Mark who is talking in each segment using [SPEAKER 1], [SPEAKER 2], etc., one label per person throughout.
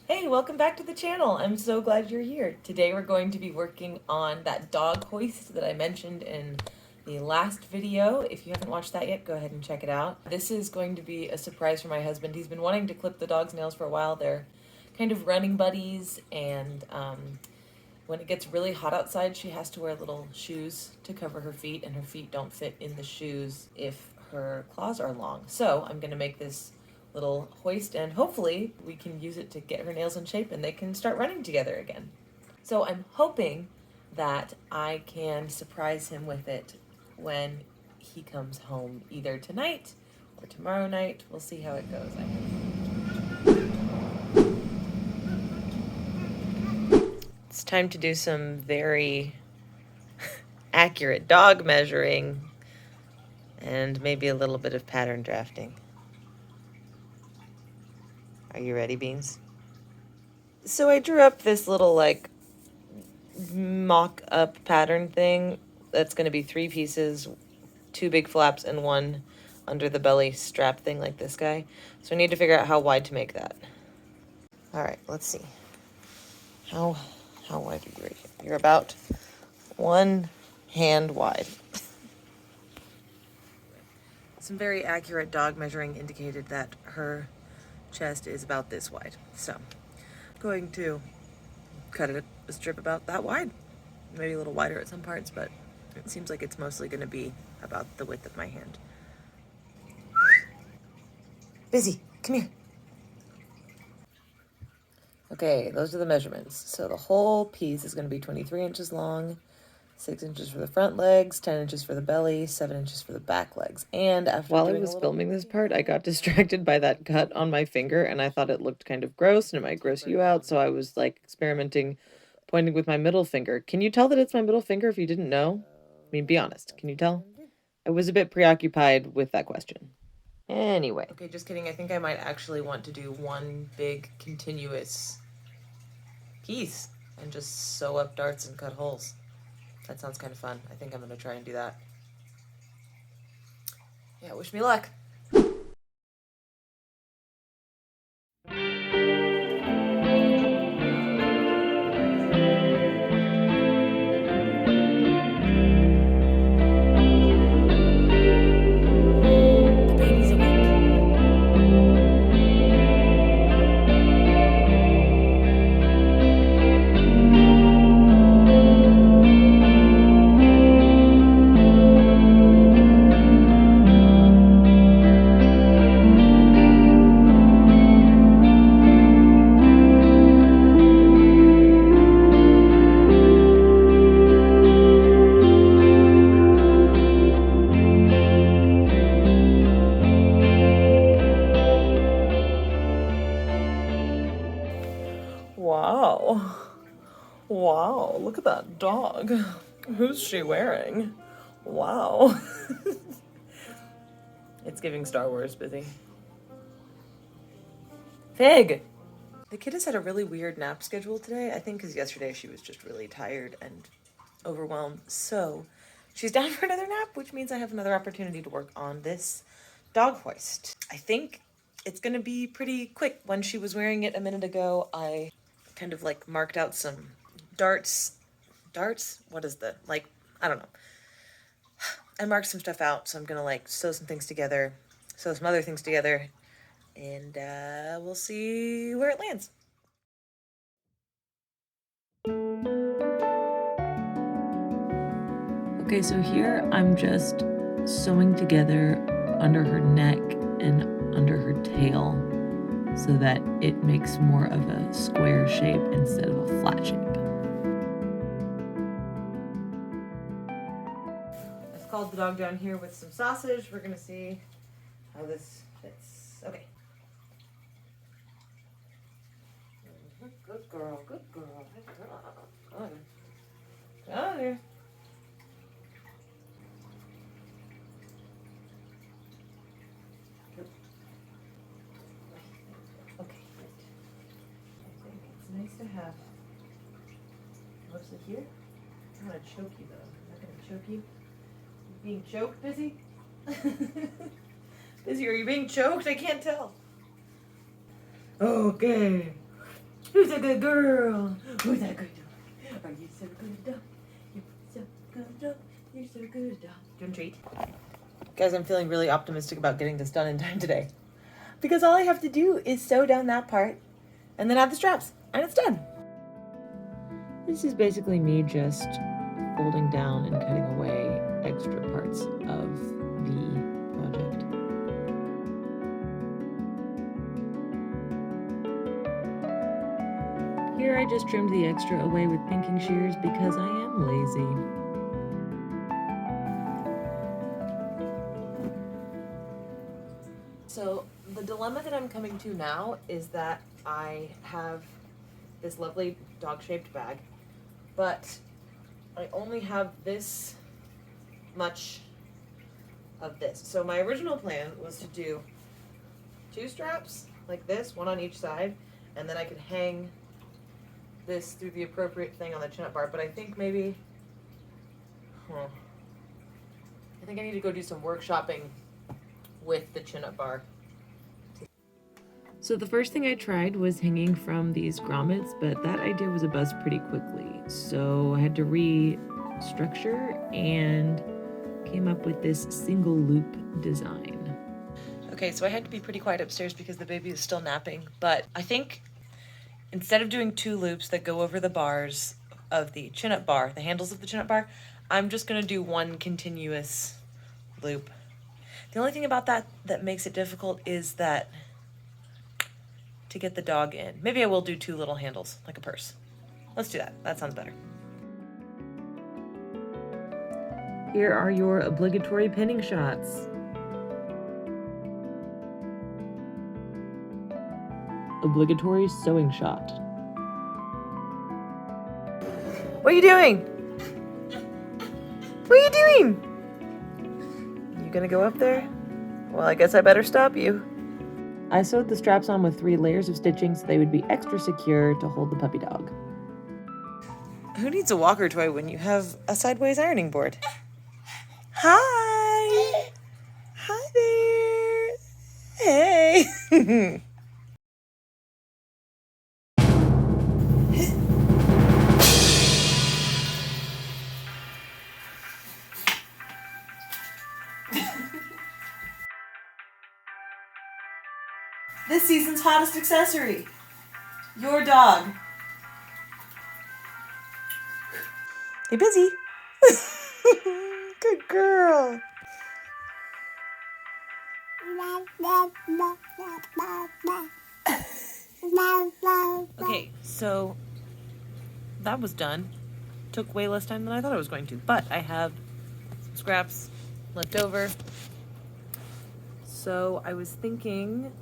[SPEAKER 1] Hey, welcome back to the channel. I'm so glad you're here. Today we're going to be working on that dog hoist that I mentioned in the last video. If you haven't watched that yet, go ahead and check it out. This is going to be a surprise for my husband. He's been wanting to clip the dog's nails for a while. They're kind of running buddies, and when it gets really hot outside, she has to wear little shoes to cover her feet, and her feet don't fit in the shoes if her claws are long. So I'm going to make this little hoist, and hopefully we can use it to get her nails in shape and they can start running together again. So I'm hoping that I can surprise him with it when he comes home, either tonight or tomorrow night. We'll see how it goes. It's time to do some very accurate dog measuring and maybe a little bit of pattern drafting. Are you ready, Beans? So I drew up this little like mock-up pattern thing that's going to be 3 pieces, 2 big flaps and 1 under the belly strap thing like this guy. So I need to figure out how wide to make that. All right, let's see. How wide are you right here? You're about 1 hand wide. Some very accurate dog measuring indicated that her chest is about this wide. So I'm going to cut it a strip about that wide. Maybe a little wider at some parts, but it seems like it's mostly going to be about the width of my hand. Busy, come here. Okay, those are the measurements. So the whole piece is going to be 23 inches long, 6 inches for the front legs, 10 inches for the belly, 7 inches for the back legs. And after while I was filming this part, I got distracted by that cut on my finger, and I thought it looked kind of gross, and it might gross you out, so I was like experimenting, pointing with my middle finger. Can you tell that it's my middle finger if you didn't know? I mean, be honest. Can you tell? I was a bit preoccupied with that question. Anyway. Okay, just kidding. I think I might actually want to do one big continuous piece and just sew up darts and cut holes. That sounds kind of fun. I think I'm going to try and do that. Yeah, wish me luck. Wow. Wow, look at that dog. Who's she wearing? Wow. It's giving Star Wars, Busy. Fig! The kid has had a really weird nap schedule today, I think because yesterday she was just really tired and overwhelmed. So she's down for another nap, which means I have another opportunity to work on this dog hoist. I think it's going to be pretty quick. When she was wearing it a minute ago, I kind of like marked out some darts. What is the, like, I don't know. I marked some stuff out, so I'm going to like sew some things together, sew some other things together, and we'll see where it lands. Okay, so here I'm just sewing together under her neck and under her tail so that it makes more of a square shape instead of a flat shape. I've called the dog down here with some sausage. We're gonna see how this fits. Okay. Good girl, good girl, good girl. Come on here. Okay, right. I think it's nice to have. Mostly here. I'm gonna choke you though. I'm not gonna choke you. You being choked, Busy? Busy, are you being choked? I can't tell. Okay. Who's a good girl? Who's a good dog? Are you so good dog? You're so good dog. You're so good dog. Do you want a treat? Guys, I'm feeling really optimistic about getting this done in time today. Because all I have to do is sew down that part and then add the straps, and it's done. This is basically me just folding down and cutting away extra parts of the project. Here I just trimmed the extra away with pinking shears because I am lazy. So the dilemma that I'm coming to now is that I have this lovely dog-shaped bag, but I only have this much of this. So my original plan was to do 2 straps like this, one on each side, and then I could hang this through the appropriate thing on the chin-up bar, but I think maybe, I think I need to go do some workshopping with the chin-up bar. So the first thing I tried was hanging from these grommets, but that idea was a bust pretty quickly. So I had to restructure and came up with this single loop design. Okay, so I had to be pretty quiet upstairs because the baby is still napping, but I think instead of doing 2 loops that go over the bars of the chin-up bar, the handles of the chin-up bar, I'm just gonna do 1 continuous loop. The only thing about that makes it difficult is that to get the dog in. Maybe I will do 2 little handles, like a purse. Let's do that. That sounds better. Here are your obligatory pinning shots. Obligatory sewing shot. What are you doing? What are you doing? You gonna go up there? Well, I guess I better stop you. I sewed the straps on with 3 layers of stitching so they would be extra secure to hold the puppy dog. Who needs a walker toy when you have a sideways ironing board? Hi! Hi there! Hey! This season's hottest accessory, your dog. Hey, busy. Good girl. Okay, so that was done. Took way less time than I thought it was going to, but I have some scraps left over. So I was thinking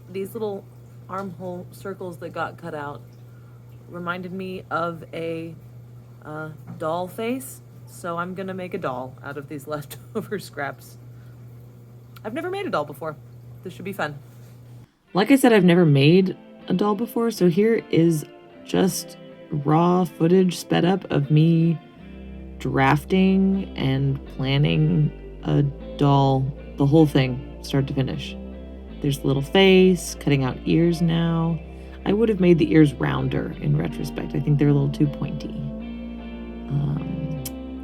[SPEAKER 1] these little armhole circles that got cut out reminded me of a doll face. So I'm gonna make a doll out of these leftover scraps. I've never made a doll before. This should be fun. Like I said, I've never made a doll before, so here is just raw footage sped up of me drafting and planning a doll, the whole thing, start to finish. There's the little face, cutting out ears now. I would have made the ears rounder in retrospect. I think they're a little too pointy.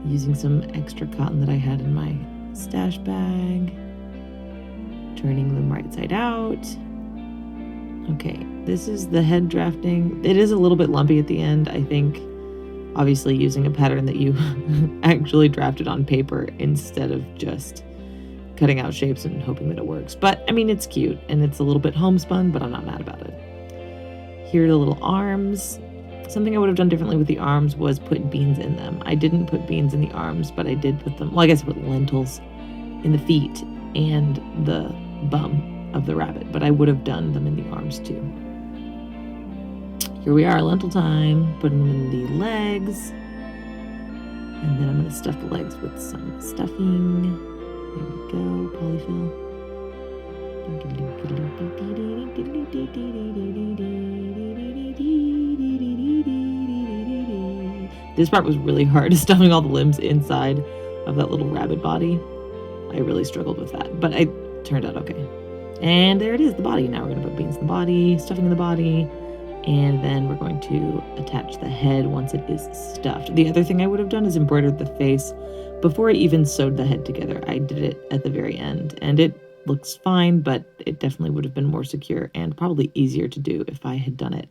[SPEAKER 1] Using some extra cotton that I had in my stash bag. Turning them right side out. Okay, this is the head drafting. It is a little bit lumpy at the end, I think. Obviously using a pattern that you actually drafted on paper instead of just cutting out shapes and hoping that it works. But, I mean, it's cute, and it's a little bit homespun, but I'm not mad about it. Here are the little arms. Something I would have done differently with the arms was put beans in them. I didn't put beans in the arms, but I did put them, well, I guess I put lentils in the feet and the bum of the rabbit, but I would have done them in the arms too. Here we are, lentil time, putting them in the legs. And then I'm going to stuff the legs with some stuffing. There we go, polyfill. This part was really hard, stuffing all the limbs inside of that little rabbit body. I really struggled with that, but it turned out okay. And there it is, the body. Now we're going to put beans in the body, stuffing in the body, And then we're going to attach the head once it is stuffed. The other thing I would have done is embroidered the face before I even sewed the head together. I did it at the very end, and it looks fine, but it definitely would have been more secure and probably easier to do if I had done it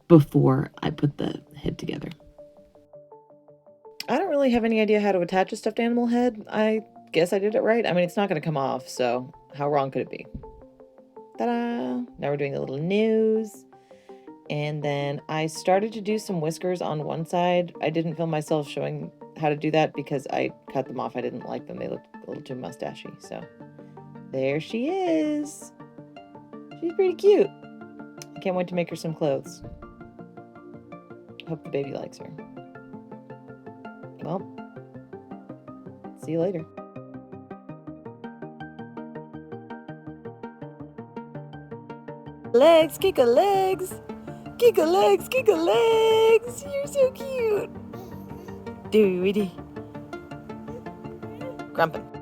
[SPEAKER 1] before I put the head together. I don't really have any idea how to attach a stuffed animal head. I guess I did it right. I mean, it's not going to come off, so how wrong could it be? Ta-da! Now we're doing the little nose. And then I started to do some whiskers on one side. I didn't film myself showing how to do that because I cut them off. I didn't like them. They looked a little too mustachy. So there she is. She's pretty cute. I can't wait to make her some clothes. Hope the baby likes her. Well, see you later. Legs, kick her legs. Kick her legs, kick her legs. You're so cute. Doody. Grumpin'.